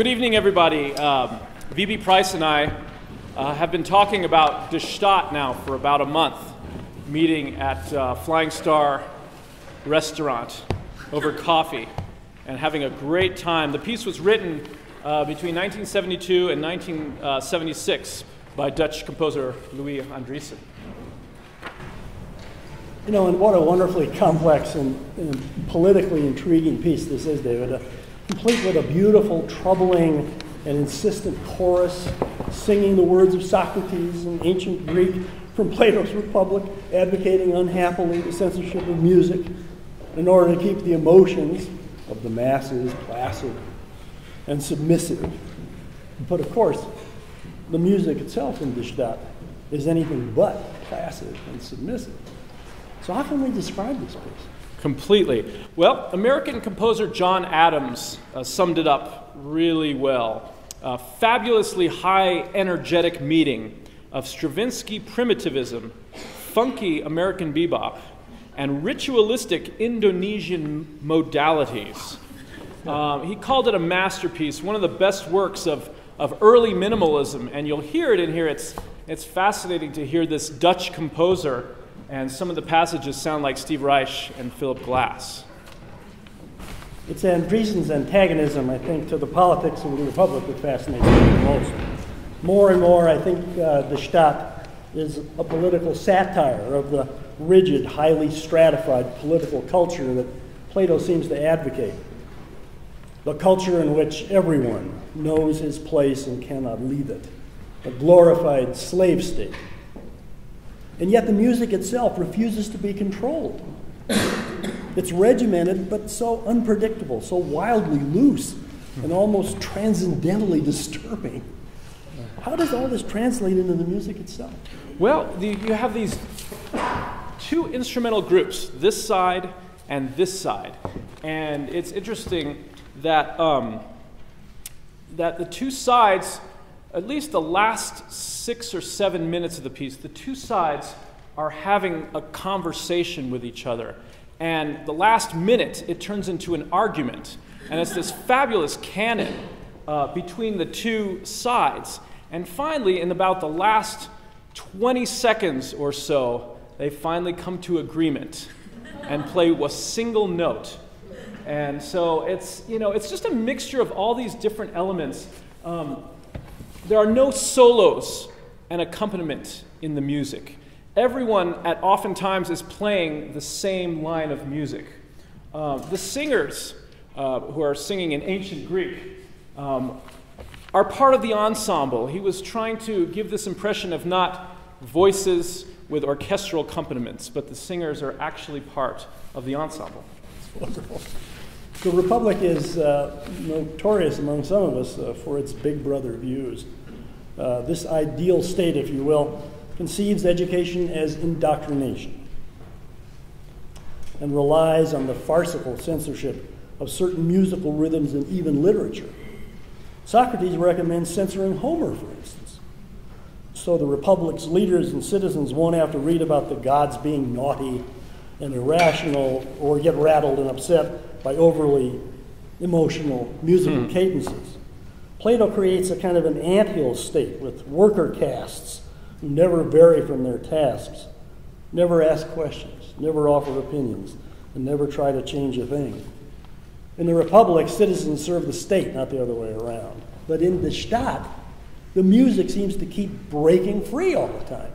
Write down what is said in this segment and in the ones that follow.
Good evening, everybody. VB Price and I have been talking about the Staat now for about a month, meeting at Flying Star restaurant over coffee and having a great time. The piece was written between 1972 and 1976 by Dutch composer Louis Andriessen. You know, and what a wonderfully complex and politically intriguing piece this is, David. Complete with a beautiful, troubling, and insistent chorus, singing the words of Socrates in ancient Greek from Plato's Republic, advocating unhappily the censorship of music in order to keep the emotions of the masses placid and submissive. But of course, the music itself in the Staat is anything but placid and submissive. So how can we describe this piece? Completely. Well, American composer John Adams summed it up really well. A fabulously high, energetic meeting of Stravinsky primitivism, funky American bebop, and ritualistic Indonesian modalities. He called it a masterpiece, one of the best works of early minimalism, and you'll hear it in here. It's fascinating to hear this Dutch composer, and some of the passages sound like Steve Reich and Philip Glass. It's Andriessen's antagonism, I think, to the politics of the Republic that fascinates me the most. More and more, I think the Staat is a political satire of the rigid, highly stratified political culture that Plato seems to advocate. The culture in which everyone knows his place and cannot leave it. A glorified slave state. And yet the music itself refuses to be controlled. It's regimented, but so unpredictable, so wildly loose, and almost transcendentally disturbing. How does all this translate into the music itself? Well, you have these two instrumental groups, this side and this side. And it's interesting that, that the two sides, at least the last 6 or 7 minutes of the piece, the two sides are having a conversation with each other. And the last minute, it turns into an argument. And it's this fabulous canon between the two sides. And finally, in about the last 20 seconds or so, they finally come to agreement and play a single note. And so it's, you know, it's just a mixture of all these different elements. There are no solos and accompaniment in the music. Everyone oftentimes is playing the same line of music. The singers who are singing in ancient Greek are part of the ensemble. He was trying to give this impression of not voices with orchestral accompaniments, but the singers are actually part of the ensemble. It's wonderful. The Republic is notorious among some of us for its big brother views. This ideal state, if you will, conceives education as indoctrination and relies on the farcical censorship of certain musical rhythms and even literature. Socrates recommends censoring Homer, for instance, so the Republic's leaders and citizens won't have to read about the gods being naughty and irrational or get rattled and upset by overly emotional musical cadences. Plato creates a kind of an anthill state with worker castes who never vary from their tasks, never ask questions, never offer opinions, and never try to change a thing. In the Republic, citizens serve the state, not the other way around. But in the Staat, the music seems to keep breaking free all the time.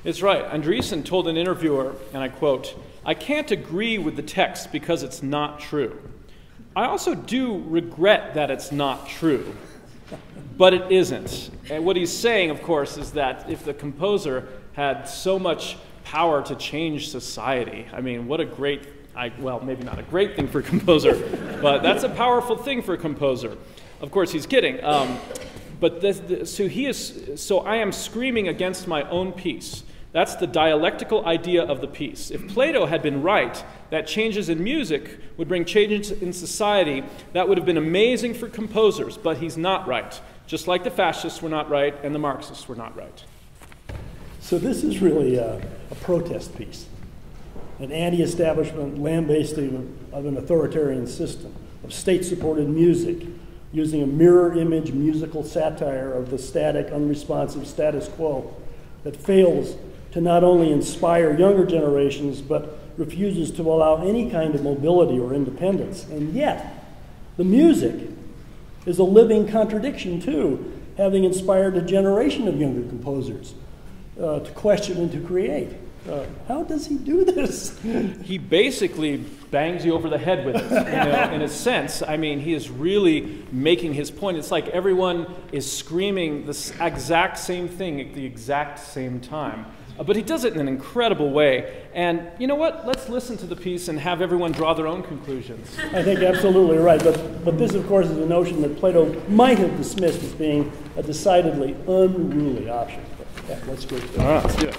It's right. Andriessen told an interviewer, and I quote, "I can't agree with the text because it's not true. I also do regret that it's not true, but it isn't." And what he's saying, of course, is that if the composer had so much power to change society, I mean, what a great, well, maybe not a great thing for a composer, but that's a powerful thing for a composer. Of course, he's kidding. So I am screaming against my own piece. That's the dialectical idea of the piece. If Plato had been right, that changes in music would bring changes in society, that would have been amazing for composers, but he's not right. Just like the fascists were not right and the Marxists were not right. So this is really a protest piece, an anti-establishment lambasting of an authoritarian system, of state-supported music, using a mirror image musical satire of the static, unresponsive status quo that fails to not only inspire younger generations, but refuses to allow any kind of mobility or independence. And yet, the music is a living contradiction too, having inspired a generation of younger composers to question and to create. How does he do this? He basically bangs you over the head with it, in a sense. I mean, he is really making his point. It's like everyone is screaming the exact same thing at the exact same time. But he does it in an incredible way. And you know what? Let's listen to the piece and have everyone draw their own conclusions. I think absolutely right. But this, of course, is a notion that Plato might have dismissed as being a decidedly unruly option. But, yeah, let's go. All right, let's do it.